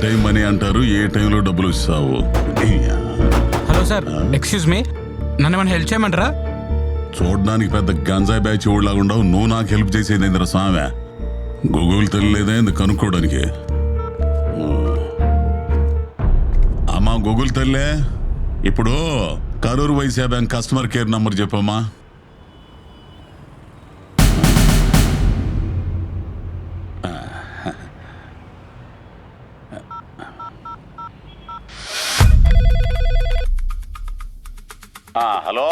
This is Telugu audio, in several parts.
టైం మనీ అంటారు, ఏ టైంలో డబ్బులు ఇస్తావు? హలో సార్, ఎక్స్క్యూజ్ మీ, నన్ను ఏమైనా హెల్ప్ చేయమంటారా? చూడడానికి పెద్ద గంజాయి బ్యాచ్ ఊళ్ళలాగా ఉండవు, నువ్వు నాకు హెల్ప్ చేసేది ఏందిరా స్వామి? గూగుల్ తెలియలేదా ఎందుకు కనుక్కోవడానికి? అమ్మా గూగుల్ తల్లే, ఇప్పుడు Karur Vysya bank customer care number చెప్పమ్మా. Hello,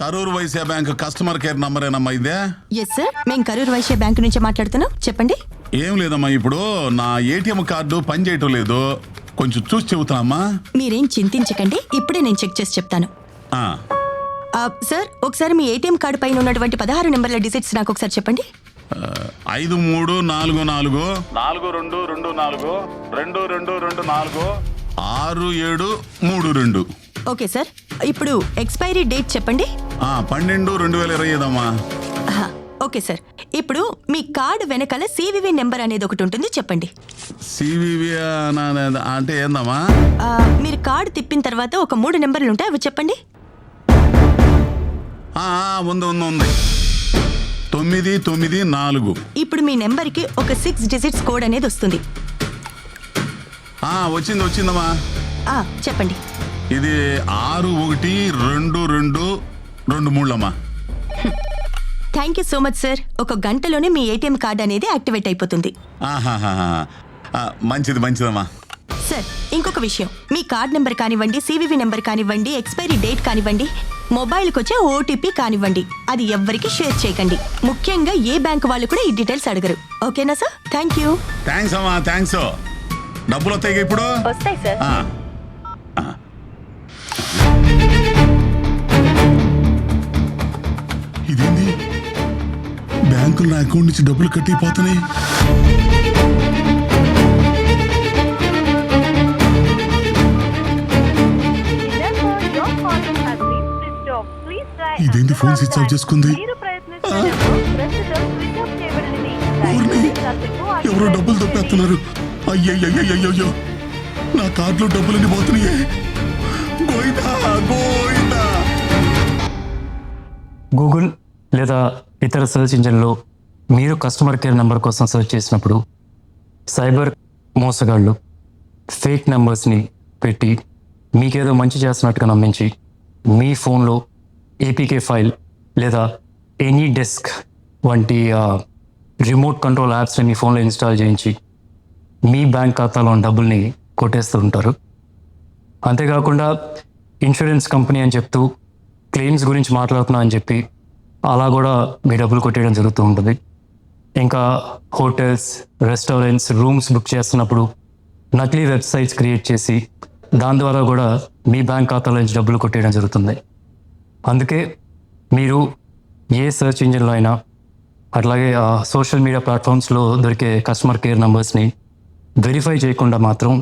Karur Vysya bank customer care number ఏనమ్మా ఇదే? ఎస్ సార్, మేము కరూర్ వైశ్య బ్యాంక్ నుంచి మాట్లాడుతున్నాం, చెప్పండి. ఏం లేదమ్మా, ఇప్పుడు నా ఏటీఎం కార్డు పని చేయటం లేదు, కొంచెం చూసి చెబుతామా? మీరేం చింతించకండి, ఇప్పుడే నేను చెక్ చేసి చెప్తాను. సార్, ఒకసారి మీ ఏటీఎం కార్డు పైన ఉన్నటువంటి 16 నెంబర్ల డిజిట్స్ నాకు ఒకసారి చెప్పండి. 5344 4224 2224 6732. ఓకే సార్, ఇప్పుడు ఎక్స్పైరీ డేట్ చెప్పండి. 12/2025 అమ్మా. ఓకే సార్, ఇప్పుడు మీ కార్డు వెనకాల సివివి నెంబర్ అనేది ఒకటి ఉంటుంది, చెప్పండి. సివివి అంటే ఏందమ్మా? మీరు కార్డు తిప్పిన తర్వాత ఒక 3 నెంబర్లు ఉంటాయి, అవి చెప్పండి. ఉంది 994. ఇప్పుడు మీ నెంబర్కి ఒక 6 డిజిట్స్ కోడ్ అనేది వస్తుంది. వచ్చిందమ్మా. చెప్పండి. ఇది 612223 అమ్మా. Thank you so much sir. ఒక గంటలోనే మీ ఏటీఎం కార్డు అనేది యాక్టివేట్ అయిపోతుంది. మంచిదమ్మా. సార్, ఇంకొక విషయం, మీ కార్డ్ నెంబర్ కానివ్వండి, సివివి నెంబర్ కానివ్వండి, ఎక్స్పైరీ డేట్ కానివ్వండి, మొబైల్కి వచ్చే ఓటీపీ కానివ్వండి, అది ఎవ్వరికి షేర్ చేయకండి. ముఖ్యంగా ఏ బ్యాంక్ వాళ్ళు కూడా ఈ డీటెయిల్స్ అడగరు. ఓకేనా సార్? Thank you. థ్యాంక్స్ అమ్మా, థ్యాంక్స్. డబ్బులు వస్తాయి ఇప్పుడు? వస్తాయి సార్. ఇదేంది, బ్యాంకులో నా అకౌంట్ నుంచి డబ్బులు కట్టిపోతున్నాయి. ఇదేంటి, ఫోన్ స్విచ్ ఆఫ్ చేసుకుంది? ఎవరో డబ్బులు తప్పేస్తున్నారు. అయ్యయ్యో, నా కార్డులో డబ్బులన్నీ పోతున్నాయి. గూగుల్ లేదా ఇతర సెర్చ్ ఇంజిన్లో మీరు కస్టమర్ కేర్ నెంబర్ కోసం సెర్చ్ చేసినప్పుడు సైబర్ మోసగాళ్ళు ఫేక్ నెంబర్స్ని పెట్టి మీకేదో మంచి చేస్తున్నట్టుగా నమ్మించి మీ ఫోన్లో ఏపీకే ఫైల్ లేదా ఎనీ డెస్క్ వంటి రిమోట్ కంట్రోల్ యాప్స్ని మీ ఫోన్లో ఇన్స్టాల్ చేయించి మీ బ్యాంక్ ఖాతాలో డబ్బుల్ని కొట్టేస్తూ ఉంటారు. అంతేకాకుండా ఇన్సూరెన్స్ కంపెనీ అని చెప్తూ క్లెయిమ్స్ గురించి మాట్లాడుతున్నా అని చెప్పి అలా కూడా మీ డబ్బులు కొట్టేయడం జరుగుతూ ఉంటుంది. ఇంకా హోటల్స్, రెస్టారెంట్స్ రూమ్స్ బుక్ చేస్తున్నప్పుడు నకిలీ వెబ్సైట్స్ క్రియేట్ చేసి దాని ద్వారా కూడా మీ బ్యాంక్ ఖాతాలో నుంచి డబ్బులు కొట్టేయడం జరుగుతుంది. అందుకే మీరు ఏ సెర్చ్ ఇంజిన్లో అయినా అట్లాగే సోషల్ మీడియా ప్లాట్ఫామ్స్లో దొరికే కస్టమర్ కేర్ నెంబర్స్ని వెరిఫై చేయకుండా మాత్రం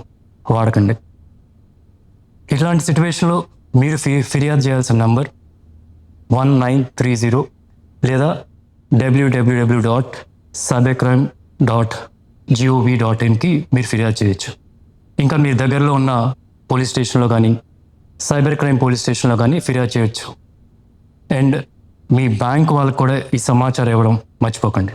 వాడకండి. ఇట్లాంటి సిచ్యువేషన్లో మీరు ఫిర్యాదు చేయాల్సిన నంబర్ 1930 లేదా www.cybercrime.gov.in మీరు ఫిర్యాదు చేయొచ్చు. ఇంకా మీ దగ్గరలో ఉన్న పోలీస్ స్టేషన్లో కానీ సైబర్ క్రైమ్ పోలీస్ స్టేషన్లో కానీ ఫిర్యాదు చేయొచ్చు. అండ్ మీ బ్యాంక్ వాళ్ళకు కూడా ఈ సమాచారం ఇవ్వడం మర్చిపోకండి.